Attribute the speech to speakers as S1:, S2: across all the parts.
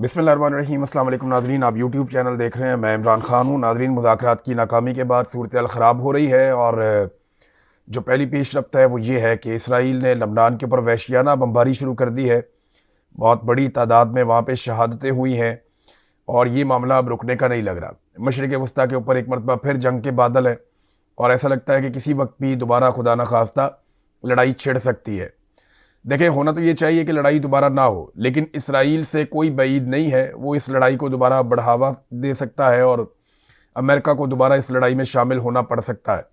S1: बिस्मिल्लाहिर्रहमानिर्रहीम। अस्सलाम वालेकुम नाज़रीन, आप यूट्यूब चैनल देख रहे हैं। मैं इमरान खान हूँ। नाज़रीन, मुज़ाकरात की नाकामी के बाद सूरत ख़राब हो रही है और जो पहली पेशरफ्त है वो ये है कि इसराइल ने लबनान के ऊपर वहशियाना बमबारी शुरू कर दी है। बहुत बड़ी तादाद में वहाँ पे शहादतें हुई हैं और ये मामला अब रुकने का नहीं लग रहा। मशरिक़ वस्ता के ऊपर एक मरतबा फिर जंग के बादल हैं और ऐसा लगता है कि किसी वक्त भी दोबारा खुदा न खास्ता लड़ाई छिड़ सकती है। देखें, होना तो ये चाहिए कि लड़ाई दोबारा ना हो, लेकिन इसराइल से कोई बईद नहीं है। वो इस लड़ाई को दोबारा बढ़ावा दे सकता है और अमेरिका को दोबारा इस लड़ाई में शामिल होना पड़ सकता है।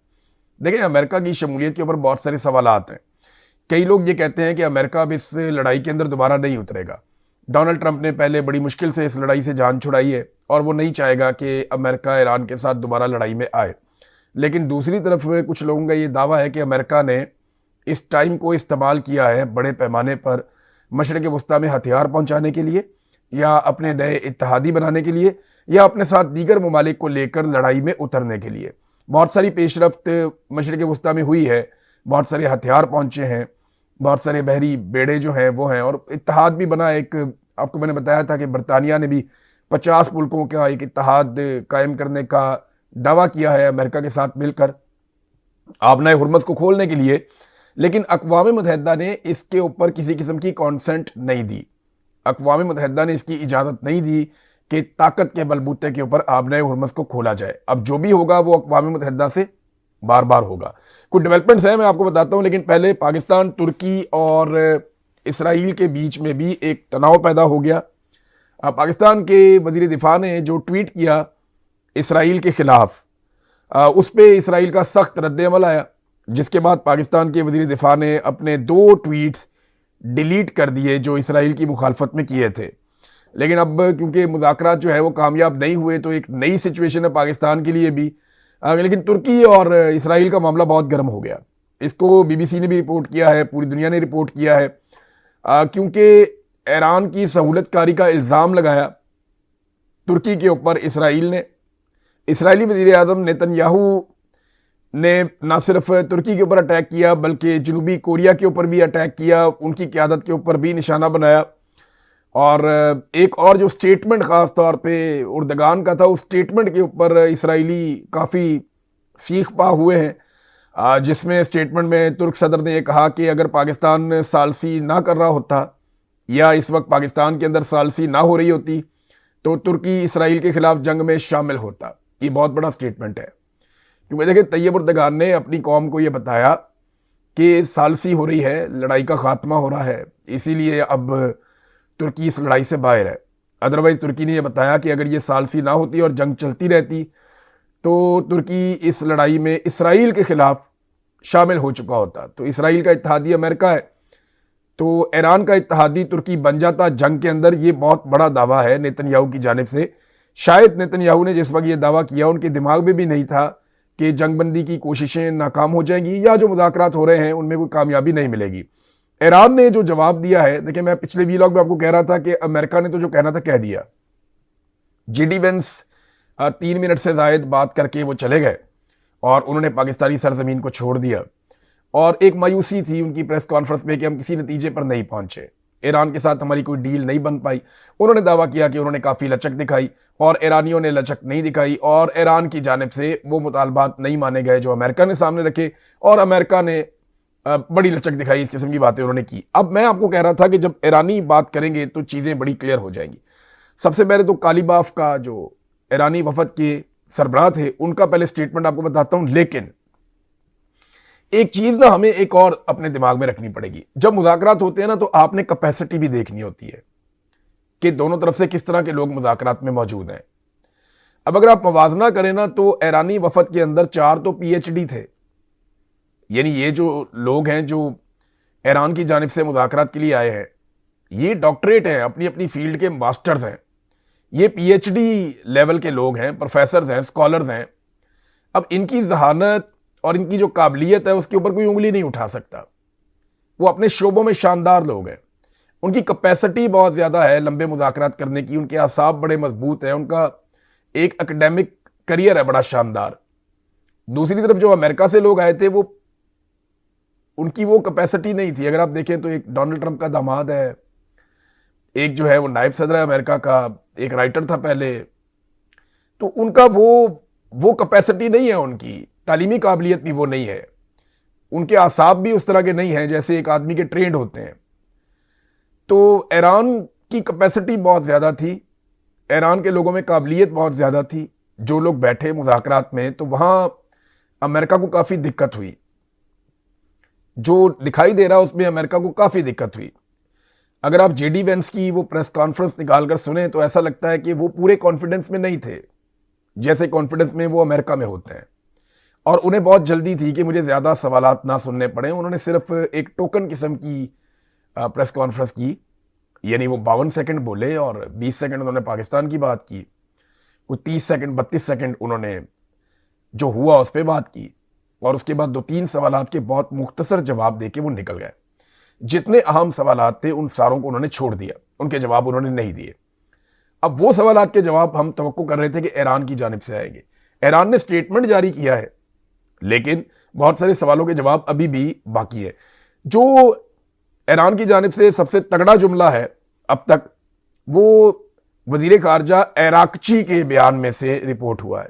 S1: देखें, अमेरिका की शमूलियत के ऊपर बहुत सारे सवालात हैं। कई लोग ये कहते हैं कि अमेरिका अब इस लड़ाई के अंदर दोबारा नहीं उतरेगा। डोनाल्ड ट्रंप ने पहले बड़ी मुश्किल से इस लड़ाई से जान छुड़ाई है और वो नहीं चाहेगा कि अमेरिका ईरान के साथ दोबारा लड़ाई में आए। लेकिन दूसरी तरफ कुछ लोगों का ये दावा है कि अमेरिका ने इस टाइम को इस्तेमाल किया है बड़े पैमाने पर मशरिक़ वस्ता में हथियार पहुंचाने के लिए, या अपने नए इत्तेहादी बनाने के लिए, या अपने साथ दीगर ममालिक को लेकर लड़ाई में उतरने के लिए। बहुत सारी पेशरफ्त मशरिक़ वस्ता में हुई है, बहुत सारे हथियार पहुंचे हैं, बहुत सारे बहरी बेड़े जो हैं वो हैं, और इत्तेहाद भी बना। एक आपको मैंने बताया था कि बरतानिया ने भी 50 मुल्कों का एक इत्तेहाद कायम करने का दावा किया है अमेरिका के साथ मिलकर आबनाए हुर्मस को खोलने के लिए। लेकिन अक़वाम मुत्तहिदा ने इसके ऊपर किसी किस्म की कॉन्सेंट नहीं दी। अक़वाम मुत्तहिदा ने इसकी इजाज़त नहीं दी कि ताकत के बलबूते के ऊपर आबनाए हुर्मस को खोला जाए। अब जो भी होगा वो अक़वाम मुत्तहिदा से बार बार होगा। कुछ डेवलपमेंट्स हैं, मैं आपको बताता हूँ, लेकिन पहले पाकिस्तान, तुर्की और इसराइल के बीच में भी एक तनाव पैदा हो गया। पाकिस्तान के वज़ीर दिफा ने जो ट्वीट किया इसराइल के ख़िलाफ़, उस पर इसराइल का सख्त रद्द-ए-अमल आया, जिसके बाद पाकिस्तान के वज़ीर दिफा ने अपने 2 ट्वीट्स डिलीट कर दिए जो इसराइल की मुखालफत में किए थे। लेकिन अब क्योंकि मुज़ाकरात जो है वो कामयाब नहीं हुए, तो एक नई सिचुएशन है पाकिस्तान के लिए भी। लेकिन तुर्की और इसराइल का मामला बहुत गर्म हो गया। इसको बीबीसी ने भी रिपोर्ट किया है, पूरी दुनिया ने रिपोर्ट किया है, क्योंकि ईरान की सहूलतकारी का इल्ज़ाम लगाया तुर्की के ऊपर इसराइल ने। इसराइली वज़ीर आज़म नेतन्याहू ने न सिर्फ तुर्की के ऊपर अटैक किया बल्कि जनूबी कोरिया के ऊपर भी अटैक किया, उनकी क़यादत के ऊपर भी निशाना बनाया। और एक और जो स्टेटमेंट ख़ास तौर पे उर्दगान का था, उस स्टेटमेंट के ऊपर इसराइली काफ़ी सीख पा हुए हैं, जिसमें स्टेटमेंट में तुर्क सदर ने यह कहा कि अगर पाकिस्तान सालसी ना कर रहा होता या इस वक्त पाकिस्तान के अंदर सालसी ना हो रही होती तो तुर्की इसराइल के ख़िलाफ़ जंग में शामिल होता। ये बहुत बड़ा स्टेटमेंट है, क्योंकि देखिए तैयब उर्दगान ने अपनी कौम को यह बताया कि सालसी हो रही है, लड़ाई का खात्मा हो रहा है, इसीलिए अब तुर्की इस लड़ाई से बाहर है। अदरवाइज तुर्की ने यह बताया कि अगर ये सालसी ना होती और जंग चलती रहती तो तुर्की इस लड़ाई में इसराइल के खिलाफ शामिल हो चुका होता। तो इसराइल का इत्तेहादी अमेरिका है, तो ईरान का इत्तेहादी तुर्की बन जाता जंग के अंदर। ये बहुत बड़ा दावा है नेतन्याहू की जानिब से। शायद नेतन्याहू ने जिस वक्त ये दावा किया उनके दिमाग में भी नहीं था कि जंगबंदी की कोशिशें नाकाम हो जाएंगी या जो मुज़ाकरात हो रहे हैं उनमें कोई कामयाबी नहीं मिलेगी। ईरान ने जो जवाब दिया है, देखिए मैं पिछले वीलॉग में आपको कह रहा था कि अमेरिका ने तो जो कहना था कह दिया। JD Vance 3 मिनट से ज़ायद बात करके वो चले गए और उन्होंने पाकिस्तानी सरजमीन को छोड़ दिया। और एक मायूसी थी उनकी प्रेस कॉन्फ्रेंस में कि हम किसी नतीजे पर नहीं पहुंचे, ईरान के साथ हमारी कोई डील नहीं बन पाई। उन्होंने दावा किया कि उन्होंने काफ़ी लचक दिखाई और ईरानियों ने लचक नहीं दिखाई और ईरान की जानिब से वो मुतालबात नहीं माने गए जो अमेरिका ने सामने रखे, और अमेरिका ने बड़ी लचक दिखाई। इस किस्म की बातें उन्होंने की। अब मैं आपको कह रहा था कि जब ईरानी बात करेंगे तो चीज़ें बड़ी क्लियर हो जाएंगी। सबसे पहले तो कालीबाफ का जो ईरानी वफद के सरबराह थे उनका पहले स्टेटमेंट आपको बताता हूं। लेकिन एक चीज ना हमें एक और अपने दिमाग में रखनी पड़ेगी। जब मुज़ाकरात होते हैं ना तो आपने कैपेसिटी भी देखनी होती है कि दोनों तरफ से किस तरह के लोग मुज़ाकरात में मौजूद हैं। अब अगर आप मवाजना करें ना तो ईरानी वफद के अंदर 4 तो PhD थे, यानी ये जो लोग हैं जो ईरान की जानिब से मुज़ाकरात के लिए आए हैं ये डॉक्टरेट हैं, अपनी अपनी फील्ड के मास्टर्स हैं, ये PhD लेवल के लोग हैं, प्रोफेसर्स हैं, स्कॉलर्स हैं। अब इनकी जहानत और इनकी जो काबिलियत है उसके ऊपर कोई उंगली नहीं उठा सकता। वो अपने शोबों में शानदार लोग हैं, उनकी कैपेसिटी बहुत ज़्यादा है लंबे मुज़ाकरात करने की, उनके आसाब बड़े मजबूत हैं, उनका एक एकेडमिक करियर है बड़ा शानदार। दूसरी तरफ जो अमेरिका से लोग आए थे वो उनकी वो कैपेसिटी नहीं थी। अगर आप देखें तो एक डोनाल्ड ट्रंप का दामाद है, एक जो है वो नायब सदर अमेरिका का, एक राइटर था पहले, तो उनका वो कैपेसिटी नहीं है, उनकी तालीमी काबिलियत भी वो नहीं है, उनके आसाब भी उस तरह के नहीं हैं जैसे एक आदमी के ट्रेंड होते हैं। तो ईरान की कैपेसिटी बहुत ज़्यादा थी, ईरान के लोगों में काबिलियत बहुत ज़्यादा थी। जो लोग बैठे मुज़ाकरात में तो वहाँ अमेरिका को काफ़ी दिक्कत हुई, जो दिखाई दे रहा उसमें अमेरिका को काफ़ी दिक्कत हुई। अगर आप जेडी वेंस की वो प्रेस कॉन्फ्रेंस निकाल कर सुने तो ऐसा लगता है कि वो पूरे कॉन्फिडेंस में नहीं थे जैसे कॉन्फिडेंस में वो अमेरिका में होते हैं, और उन्हें बहुत जल्दी थी कि मुझे ज़्यादा सवालात ना सुनने पड़े। उन्होंने सिर्फ एक टोकन किस्म की प्रेस कॉन्फ्रेंस की, यानी वो 52 सेकंड बोले और 20 सेकंड उन्होंने पाकिस्तान की बात की, कुछ 30 सेकंड 32 सेकंड उन्होंने जो हुआ उस पर बात की, और उसके बाद 2-3 सवालात के बहुत मुख्तसर जवाब देके वो निकल गए। जितने अहम सवालात थे उन सारों को उन्होंने छोड़ दिया, उनके जवाब उन्होंने नहीं दिए। अब वो सवालात के जवाब हम तवक्को कर रहे थे कि ईरान की जानिब से आएंगे। ईरान ने स्टेटमेंट जारी किया है, लेकिन बहुत सारे सवालों के जवाब अभी भी बाकी है। जो ईरान की जानिब से सबसे तगड़ा जुमला है अब तक, वो वजीर खारजा एराकची के बयान में से रिपोर्ट हुआ है।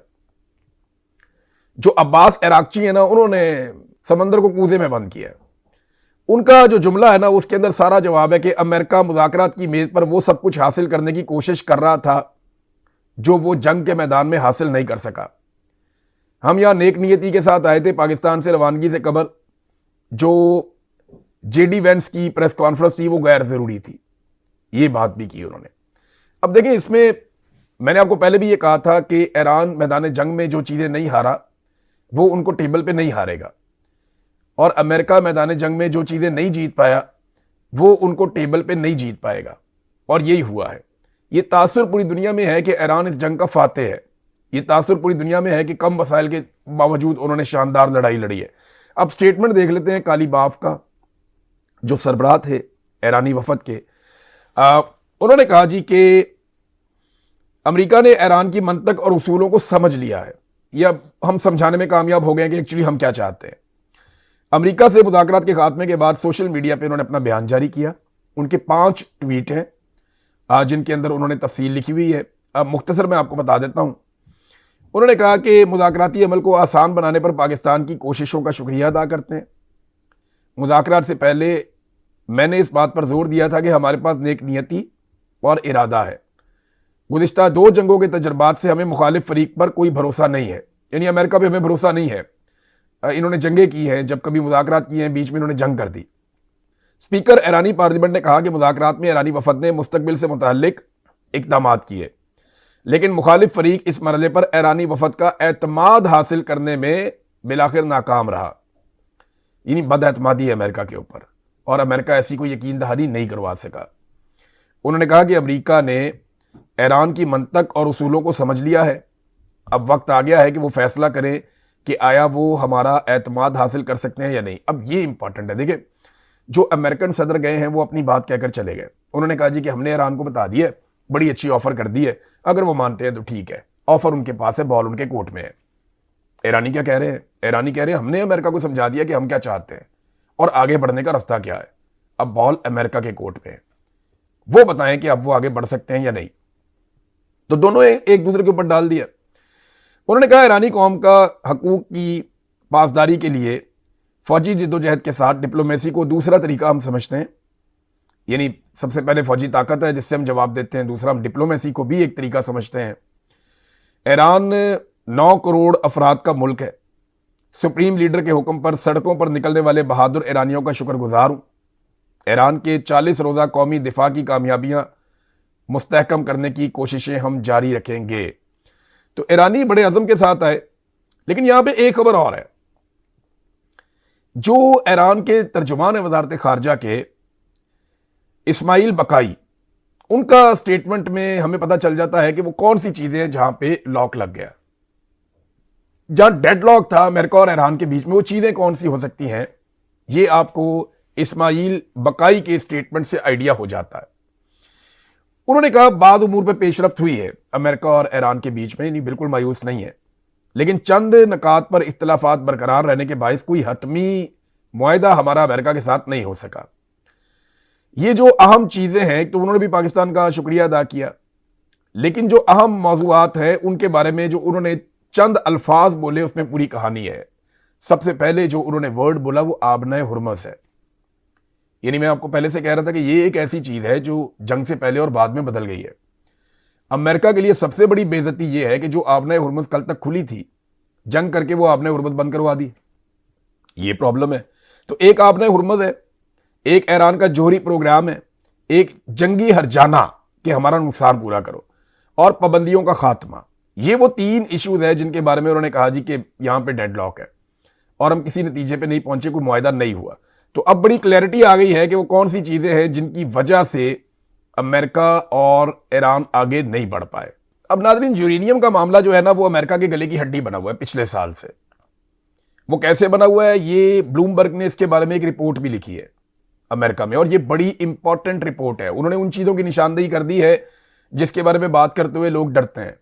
S1: जो अब्बास एराकची है ना, उन्होंने समंदर को कूजे में बंद किया है। उनका जो जुमला है ना, उसके अंदर सारा जवाब है कि अमेरिका मुज़ाकरात की मेज पर वो सब कुछ हासिल करने की कोशिश कर रहा था जो वो जंग के मैदान में हासिल नहीं कर सका। हम यहां नेक नियति के साथ आए थे, पाकिस्तान से रवानगी से कबर जो जेडी वेंस की प्रेस कॉन्फ्रेंस थी वो गैर जरूरी थी, ये बात भी की उन्होंने। अब देखिए, इसमें मैंने आपको पहले भी ये कहा था कि ईरान मैदान जंग में जो चीजें नहीं हारा वो उनको टेबल पे नहीं हारेगा, और अमेरिका मैदान जंग में जो चीजें नहीं जीत पाया वो उनको टेबल पे नहीं जीत पाएगा, और यही हुआ है। ये तासुर पूरी दुनिया में है कि ईरान इस जंग का फातेह है। ये तासुर पूरी दुनिया में है कि कम वसाइल के बावजूद उन्होंने शानदार लड़ाई लड़ी है। अब स्टेटमेंट देख लेते हैं काली बाफ का, जो सरबराह थे ईरानी वफद के। उन्होंने कहा जी कि अमेरिका ने ईरान की मंतक और उसूलों को समझ लिया है, या हम समझाने में कामयाब हो गए कि एक्चुअली हम क्या चाहते हैं। अमेरिका से मुज़ाकरात के खात्मे के बाद सोशल मीडिया पे उन्होंने अपना बयान जारी किया। उनके 5 ट्वीट हैं जिनके अंदर उन्होंने तफसील लिखी हुई है। अब मुख्तसर मैं आपको बता देता हूं। उन्होंने कहा कि मुज़ाकराती अमल को आसान बनाने पर पाकिस्तान की कोशिशों का शुक्रिया अदा करते हैं। मुज़ाकरात से पहले मैंने इस बात पर जोर दिया था कि हमारे पास नेक नियति और इरादा है। गुज़िश्ता 2 जंगों के तजर्बात से हमें मुखालिफ फरीक पर कोई भरोसा नहीं है, यानी अमेरिका पे हमें भरोसा नहीं है। इन्होंने जंगें की हैं, जब कभी मुज़ाकरात किए हैं बीच में इन्होंने जंग कर दी। स्पीकर ईरानी पार्लियामेंट ने कहा कि मुज़ाकरात में ईरानी वफद ने मुस्तकबिल से मुताल्लिक इक़दाम किए, लेकिन मुखालिफ फरीक इस मरहले पर ईरानी वफद का एतमाद हासिल करने में बिलाखिर नाकाम रहा। यानी बदएतमादी है अमेरिका के ऊपर, और अमेरिका ऐसी कोई यकीन दहानी नहीं करवा सका। उन्होंने कहा कि अमेरिका ने ईरान की मंतक और उसूलों को समझ लिया है, अब वक्त आ गया है कि वो फैसला करें कि आया वो हमारा एतमाद हासिल कर सकते हैं या नहीं। अब ये इंपॉर्टेंट है। देखिए, जो अमेरिकन सदर गए हैं वो अपनी बात कहकर चले गए। उन्होंने कहा जी कि हमने ईरान को बता दिया, बड़ी अच्छी ऑफर कर दी है, अगर वो मानते हैं तो ठीक है, ऑफर उनके पास है, बॉल उनके कोर्ट में है। ईरानी क्या कह रहे हैं? ईरानी कह रहे हैं हमने अमेरिका को समझा दिया कि हम क्या चाहते हैं और आगे बढ़ने का रास्ता क्या है, अब बॉल अमेरिका के कोर्ट में है, वो बताएं कि अब वो आगे बढ़ सकते हैं या नहीं। तो दोनों एक दूसरे के ऊपर डाल दिया। उन्होंने कहा ईरानी कौम का हकूक की पासदारी के लिए फौजी जिद्दोजहद के साथ डिप्लोमेसी को दूसरा तरीका हम समझते हैं। यानी सबसे पहले फौजी ताकत है जिससे हम जवाब देते हैं, दूसरा हम डिप्लोमेसी को भी एक तरीका समझते हैं। ईरान 9 करोड़ अफराद का मुल्क है। सुप्रीम लीडर के हुक्म पर सड़कों पर निकलने वाले बहादुर ईरानियों का शुक्रगुजार हूं। ईरान के 40 रोज़ा कौमी दिफा की कामयाबियां मुस्तहकम करने की कोशिशें हम जारी रखेंगे। तो ईरानी बड़े अज़म के साथ आए। लेकिन यहां पे एक खबर और है। जो ईरान के तर्जुमान वजारत खारजा के इस्माइल बकाई, उनका स्टेटमेंट में हमें पता चल जाता है कि वो कौन सी चीजें हैं जहां पे लॉक लग गया, जहां डेडलॉक था अमेरिका और ईरान के बीच में, वो चीजें कौन सी हो सकती हैं, ये आपको इस्माइल बकाई के स्टेटमेंट से आइडिया हो जाता है। उन्होंने कहा बाद उमूर पे पेशरफ्त हुई है अमेरिका और ईरान के बीच में, नहीं बिल्कुल मायूस नहीं है, लेकिन चंद नकात पर इख्तलाफात बरकरार रहने के बायस कोई हतमी मुआहिदा हमारा अमेरिका के साथ नहीं हो सका। ये जो अहम चीजें हैं, तो उन्होंने भी पाकिस्तान का शुक्रिया अदा किया, लेकिन जो अहम मौजूआत है उनके बारे में जो उन्होंने चंद अल्फाज बोले उसमें पूरी कहानी है। सबसे पहले जो उन्होंने वर्ड बोला वो आबनाए हुर्मस है। यानी मैं आपको पहले से कह रहा था कि ये एक ऐसी चीज है जो जंग से पहले और बाद में बदल गई है। अमेरिका के लिए सबसे बड़ी बेइज्जती ये है कि जो आबनाए हुर्मस कल तक खुली थी, जंग करके वो आबनाए हुर्मस बंद करवा दी। ये प्रॉब्लम है। तो एक आबनाए हुर्मस है, एक ईरान का जोहरी प्रोग्राम है, एक जंगी हरजाना कि हमारा नुकसान पूरा करो, और पाबंदियों का खात्मा। ये वो तीन इश्यूज है जिनके बारे में उन्होंने कहा जी कि यहां पे डेडलॉक है और हम किसी नतीजे पे नहीं पहुंचे, कोई मुआहदा नहीं हुआ। तो अब बड़ी क्लैरिटी आ गई है कि वो कौन सी चीजें हैं जिनकी वजह से अमेरिका और ईरान आगे नहीं बढ़ पाए। अब नाज़रीन, यूरेनियम का मामला जो है ना, वो अमेरिका के गले की हड्डी बना हुआ है पिछले साल से। वो कैसे बना हुआ है, ये ब्लूमबर्ग ने इसके बारे में एक रिपोर्ट भी लिखी है अमेरिका में, और ये बड़ी इंपॉर्टेंट रिपोर्ट है। उन्होंने उन चीजों की निशानदेही कर दी है जिसके बारे में बात करते हुए लोग डरते हैं।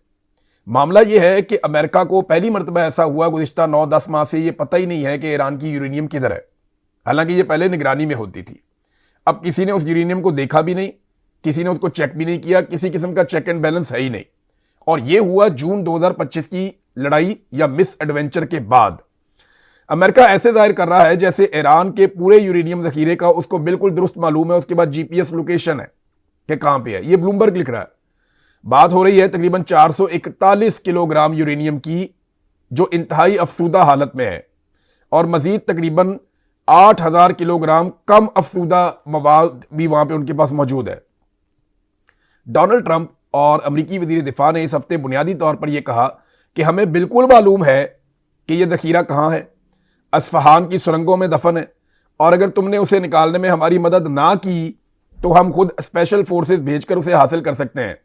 S1: मामला यह है कि अमेरिका को पहली मरतबा ऐसा हुआ गुज़िश्ता 9-10 माह से ये पता ही नहीं है कि ईरान की यूरेनियम किधर है, हालांकि ये पहले निगरानी में होती थी। अब किसी ने उस यूरेनियम को देखा भी नहीं, किसी ने उसको चेक भी नहीं किया, किसी किस्म का चेक एंड बैलेंस है ही नहीं। और यह हुआ जून 2025 की लड़ाई या मिस एडवेंचर के बाद। अमेरिका ऐसे जाहिर कर रहा है जैसे ईरान के पूरे यूरेनियम जखीरे का उसको बिल्कुल दुरुस्त मालूम है, उसके बाद जीपीएस लोकेशन है कि कहां पे है। ये ब्लूमबर्ग लिख रहा है। बात हो रही है तकरीबन 441 किलोग्राम यूरेनियम की, जो इंतहाई अफसूदा हालत में है, और मजीद तकरीबन 8000 किलोग्राम कम अफसूदा मवाद भी वहां पे उनके पास मौजूद है। डोनाल्ड ट्रंप और अमरीकी वजीर दिफा ने इस हफ्ते बुनियादी तौर पर यह कहा कि हमें बिल्कुल मालूम है कि यह जखीरा कहां है, अस्फहान की सुरंगों में दफन है, और अगर तुमने उसे निकालने में हमारी मदद ना की तो हम खुद स्पेशल फोर्सेस भेजकर उसे हासिल कर सकते हैं।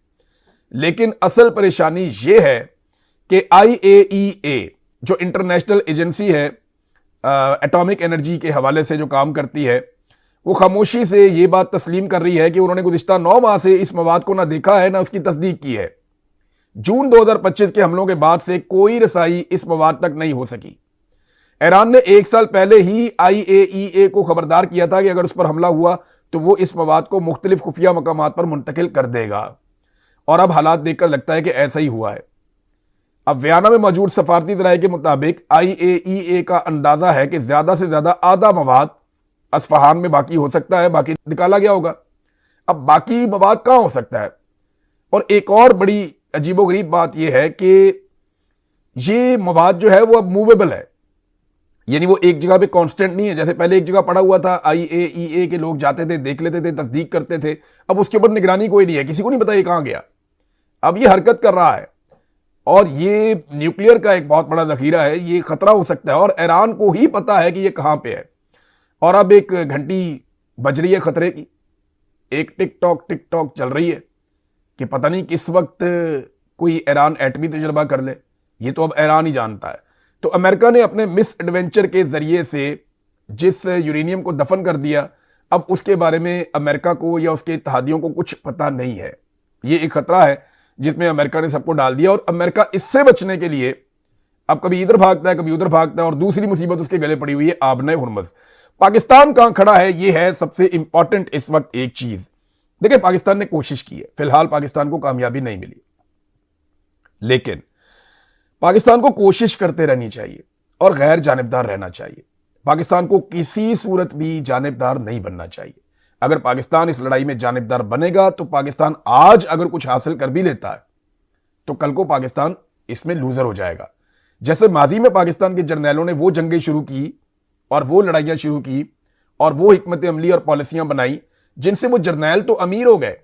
S1: लेकिन असल परेशानी यह है कि IAEA जो इंटरनेशनल एजेंसी है एटॉमिक एनर्जी के हवाले से जो काम करती है, वो खामोशी से ये बात तस्लीम कर रही है कि उन्होंने गुज़िश्ता 9 माह से इस मवाद को ना देखा है ना उसकी तस्दीक की है। जून 2025 के हमलों के बाद से कोई रसाई इस मवाद तक नहीं हो सकी। ईरान ने 1 साल पहले ही IAEA को खबरदार किया था कि अगर उस पर हमला हुआ तो वो इस मवाद को मुख्तलिफ खुफिया मकामात पर मुंतकिल कर देगा, और अब हालात देखकर लगता है कि ऐसा ही हुआ है। अब वियना में मौजूद सफारती दराये के मुताबिक IAEA का अंदाजा है कि ज्यादा से ज्यादा आधा मवाद अस्फहान में बाकी हो सकता है, बाकी निकाला गया होगा। अब बाकी मवाद कहां हो सकता है? और एक और बड़ी अजीबोगरीब बात यह है कि ये मवाद जो है वो अब मूवेबल है, यानी वो एक जगह पे कांस्टेंट नहीं है। जैसे पहले एक जगह पड़ा हुआ था, IAEA के लोग जाते थे, देख लेते थे, तस्दीक करते थे, अब उसके ऊपर निगरानी कोई नहीं है, किसी को नहीं पता ये कहां गया। अब ये हरकत कर रहा है, और ये न्यूक्लियर का एक बहुत बड़ा जखीरा है, ये खतरा हो सकता है, और ईरान को ही पता है कि ये कहां पे है। और अब एक घंटी बज रही है खतरे की, एक टिक टॉक चल रही है कि पता नहीं किस वक्त कोई ईरान एटमी तजर्बा कर ले। ये तो अब ईरान ही जानता है। तो अमेरिका ने अपने मिस एडवेंचर के जरिए से जिस यूरेनियम को दफन कर दिया, अब उसके बारे में अमेरिका को या उसके इत्तेहादियों को कुछ पता नहीं है। ये एक खतरा है जिसमें अमेरिका ने सबको डाल दिया, और अमेरिका इससे बचने के लिए अब कभी इधर भागता है, कभी उधर भागता है, और दूसरी मुसीबत उसके गले पड़ी हुई है, आबनाए हुर्मस। पाकिस्तान कहां खड़ा है, ये है सबसे इंपॉर्टेंट इस वक्त एक चीज। देखिए, पाकिस्तान ने कोशिश की है, फिलहाल पाकिस्तान को कामयाबी नहीं मिली, लेकिन पाकिस्तान को कोशिश करते रहनी चाहिए और गैर जानिबदार रहना चाहिए। पाकिस्तान को किसी सूरत भी जानिबदार नहीं बनना चाहिए। अगर पाकिस्तान इस लड़ाई में जानिबदार बनेगा तो पाकिस्तान आज अगर कुछ हासिल कर भी लेता है तो कल को पाकिस्तान इसमें लूजर हो जाएगा। जैसे माजी में पाकिस्तान के जर्नैलों ने वो जंगें शुरू की और वो लड़ाइयां शुरू की और वो हिकमत अमली और पॉलिसियां बनाई जिनसे वो जर्नैल तो अमीर हो गए,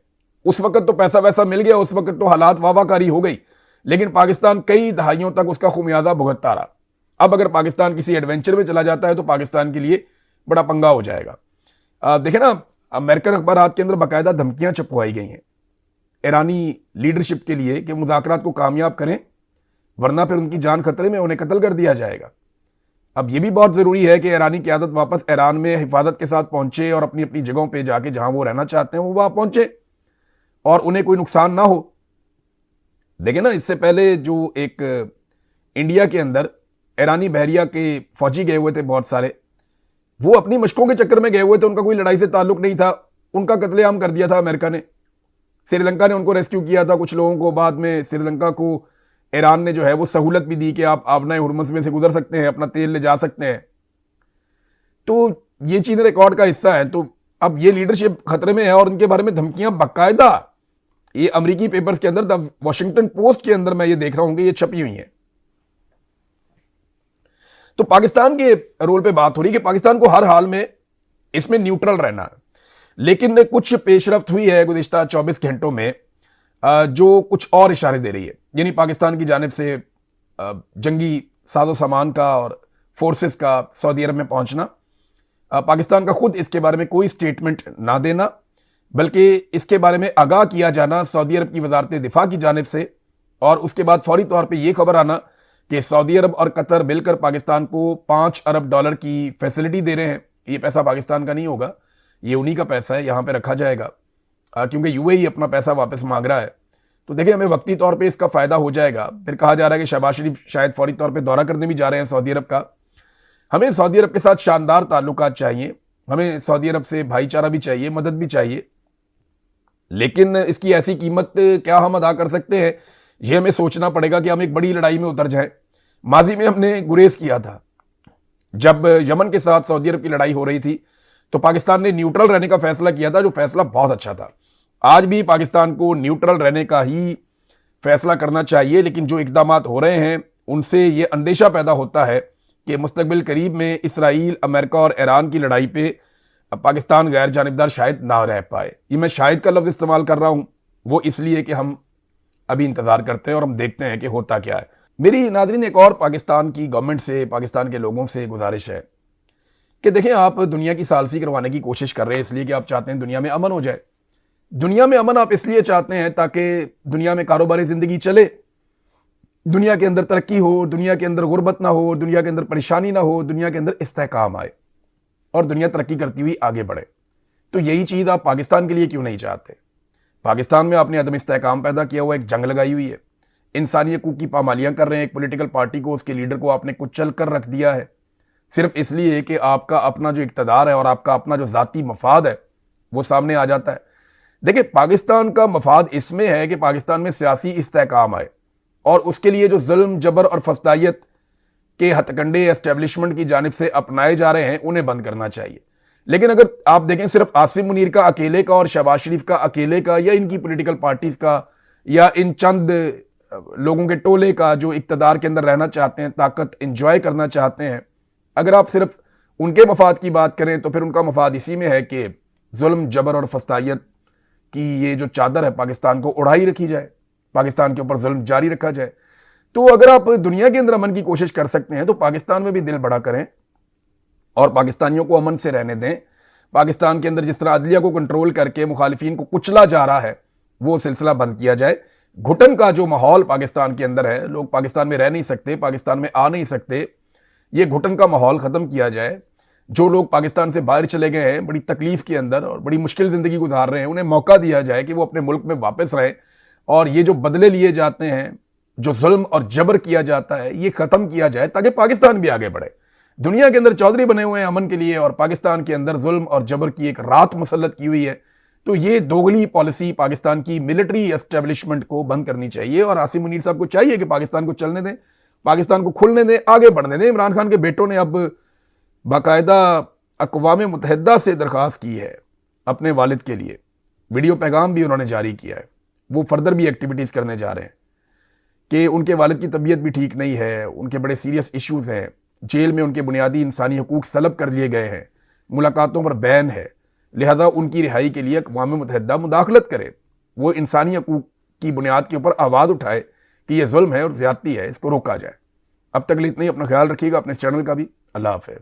S1: उस वक्त तो पैसा वैसा मिल गया, उस वक्त तो हालात वाहवाकारी हो गई, लेकिन पाकिस्तान कई दहाइयों तक उसका खुमियाजा भुगतता रहा। अब अगर पाकिस्तान किसी एडवेंचर में चला जाता है तो पाकिस्तान के लिए बड़ा पंगा हो जाएगा। देखें ना, अमेरिकन अखबारात के अंदर बाकायदा धमकियां छपवाई गई हैं ईरानी लीडरशिप के लिए कि मुज़ाकरात को कामयाब करें, वरना फिर उनकी जान खतरे में, उन्हें कत्ल कर दिया जाएगा। अब यह भी बहुत जरूरी है कि ईरानी क़यादत वापस ईरान में हिफाजत के साथ पहुंचे और अपनी अपनी जगहों पर जाके जहां वो रहना चाहते हैं वो वहां पहुंचे और उन्हें कोई नुकसान ना हो। देखिए ना, इससे पहले जो एक इंडिया के अंदर ईरानी बहरिया के फौजी गए हुए थे बहुत सारे, वो अपनी मशकों के चक्कर में गए हुए थे, उनका कोई लड़ाई से ताल्लुक नहीं था, उनका कत्लेआम कर दिया था अमेरिका ने। श्रीलंका ने उनको रेस्क्यू किया था कुछ लोगों को, बाद में श्रीलंका को ईरान ने जो है वो सहूलत भी दी कि आप आबनाए हुरमुज़ में से गुजर सकते हैं, अपना तेल ले जा सकते हैं। तो ये चीज़ रिकॉर्ड का हिस्सा है। तो अब ये लीडरशिप खतरे में है और उनके बारे में धमकियां बाकायदा ये अमेरिकी पेपर्स के अंदर, द वॉशिंगटन पोस्ट के अंदर मैं ये देख रहा हूं कि ये छपी हुई है। तो पाकिस्तान के रोल पे बात हो रही है कि पाकिस्तान को हर हाल में इसमें न्यूट्रल रहना है, लेकिन कुछ पेशरफ्त हुई है गुज़िश्ता 24 घंटों में जो कुछ और इशारे दे रही है। यानी पाकिस्तान की जानिब से जंगी साजो सामान का और फोर्सेस का सऊदी अरब में पहुंचना, पाकिस्तान का खुद इसके बारे में कोई स्टेटमेंट ना देना, बल्कि इसके बारे में आगाह किया जाना सऊदी अरब की वजारत दिफा की जानिब से, और उसके बाद फौरी तौर पे ये खबर आना कि सऊदी अरब और कतर मिलकर पाकिस्तान को $5 अरब की फैसिलिटी दे रहे हैं। ये पैसा पाकिस्तान का नहीं होगा, ये उन्हीं का पैसा है, यहाँ पे रखा जाएगा क्योंकि यूएई अपना पैसा वापस मांग रहा है। तो देखिए, हमें वक्ती तौर पे इसका फायदा हो जाएगा। फिर कहा जा रहा है कि शहबाज शरीफ शायद फौरी तौर पे दौरा करने भी जा रहे हैं सऊदी अरब का। हमें सऊदी अरब के साथ शानदार ताल्लुकात चाहिए, हमें सऊदी अरब से भाईचारा भी चाहिए, मदद भी चाहिए, लेकिन इसकी ऐसी कीमत क्या हम अदा कर सकते हैं, यह हमें सोचना पड़ेगा कि हम एक बड़ी लड़ाई में उतर जाएं। माजी में हमने गुरेज किया था, जब यमन के साथ सऊदी अरब की लड़ाई हो रही थी तो पाकिस्तान ने न्यूट्रल रहने का फैसला किया था, जो फैसला बहुत अच्छा था। आज भी पाकिस्तान को न्यूट्रल रहने का ही फैसला करना चाहिए, लेकिन जो इकदाम हो रहे हैं उनसे ये अंदेशा पैदा होता है कि मुस्तकबिल करीब में इसराइल, अमेरिका और ईरान की लड़ाई पे पाकिस्तान गैर जानिबदार शायद ना रह पाए। ये मैं शायद का लफ्ज़ इस्तेमाल कर रहा हूँ, वो इसलिए कि हम अभी इंतज़ार करते हैं और हम देखते हैं कि होता क्या है। मेरी नाज़रीन एक और पाकिस्तान की गवर्नमेंट से, पाकिस्तान के लोगों से गुजारिश है कि देखें, आप दुनिया की सालसी करवाने की कोशिश कर रहे हैं इसलिए कि आप चाहते हैं दुनिया में अमन हो जाए। दुनिया में अमन आप इसलिए चाहते हैं ताकि दुनिया में कारोबारी ज़िंदगी चले, दुनिया के अंदर तरक्की हो, दुनिया के अंदर गुर्बत ना हो, दुनिया के अंदर परेशानी ना हो, दुनिया के अंदर इस्तेहकाम आए और दुनिया तरक्की करती हुई आगे बढ़े। तो यही चीज़ आप पाकिस्तान के लिए क्यों नहीं चाहते? पाकिस्तान में आपने अदम इस्तेहकाम पैदा किया हुआ, एक जंग लगाई हुई है, इंसानी हकूक़ की पामालियाँ कर रहे हैं, एक पॉलिटिकल पार्टी को, उसके लीडर को आपने कुचल कर रख दिया है, सिर्फ इसलिए कि आपका अपना जो इक़्तिदार है और आपका अपना जो ज़ाती मफाद है वो सामने आ जाता है। देखिए, पाकिस्तान का मफाद इसमें है कि पाकिस्तान में सियासी इस्तेहकाम आए और उसके लिए जो जुल्म, जबर और फस्दायत के हथकंडे एस्टेब्लिशमेंट की जानिब से अपनाए जा रहे हैं उन्हें बंद करना चाहिए। लेकिन अगर आप देखें, सिर्फ आसिम मुनीर का अकेले का और शहबाज शरीफ का अकेले का, या इनकी पॉलिटिकल पार्टीज का, या इन चंद लोगों के टोले का जो इक़्तिदार के अंदर रहना चाहते हैं, ताकत इंजॉय करना चाहते हैं, अगर आप सिर्फ उनके मफाद की बात करें तो फिर उनका मफाद इसी में है कि जुल्म, जबर और फस्दायत की ये जो चादर है पाकिस्तान को उड़ाई रखी जाए, पाकिस्तान के ऊपर जुल्म जारी रखा जाए। तो अगर आप दुनिया के अंदर अमन की कोशिश कर सकते हैं तो पाकिस्तान में भी दिल बड़ा करें और पाकिस्तानियों को अमन से रहने दें। पाकिस्तान के अंदर जिस तरह अदलिया को कंट्रोल करके मुखालिफिन को कुचला जा रहा है वो सिलसिला बंद किया जाए। घुटन का जो माहौल पाकिस्तान के अंदर है, लोग पाकिस्तान में रह नहीं सकते, पाकिस्तान में आ नहीं सकते, ये घुटन का माहौल ख़त्म किया जाए। जो लोग पाकिस्तान से बाहर चले गए हैं बड़ी तकलीफ के अंदर और बड़ी मुश्किल ज़िंदगी गुजार रहे हैं, उन्हें मौका दिया जाए कि वो अपने मुल्क में वापस रहें और ये जो बदले लिए जाते हैं, जो जुल्म और जबर किया जाता है, ये ख़त्म किया जाए ताकि पाकिस्तान भी आगे बढ़े। दुनिया के अंदर चौधरी बने हुए हैं अमन के लिए और पाकिस्तान के अंदर जुल्म और जबर की एक रात मुसल्लत की हुई है। तो ये दोगली पॉलिसी पाकिस्तान की मिलिट्री एस्टेब्लिशमेंट को बंद करनी चाहिए और आसिम मुनीर साहब को चाहिए कि पाकिस्तान को चलने दें, पाकिस्तान को खुलने दें, आगे बढ़ने दें। इमरान खान के बेटों ने अब बाकायदा अक़वाम मुत्तहिदा से दरख्वास्त की है अपने वालिद के लिए, वीडियो पैगाम भी उन्होंने जारी किया है। वो फर्दर भी एक्टिविटीज़ करने जा रहे हैं कि उनके वालिद की तबीयत भी ठीक नहीं है, उनके बड़े सीरियस इश्यूज़ हैं, जेल में उनके बुनियादी इंसानी हकूक़ सलब कर लिए गए हैं, मुलाकातों पर बैन है, लिहाजा उनकी रिहाई के लिए अक़वाम मुत्तहिदा मुदाखलत करे, वो इंसानी हकूक़ की बुनियाद के ऊपर आवाज़ उठाए कि यह जुल्म है और ज़्यादती है, इसको रोका जाए। अब तक इतना ही, अपना ख्याल रखिएगा, अपने चैनल का भी। अल्लाह हाफ़िज़।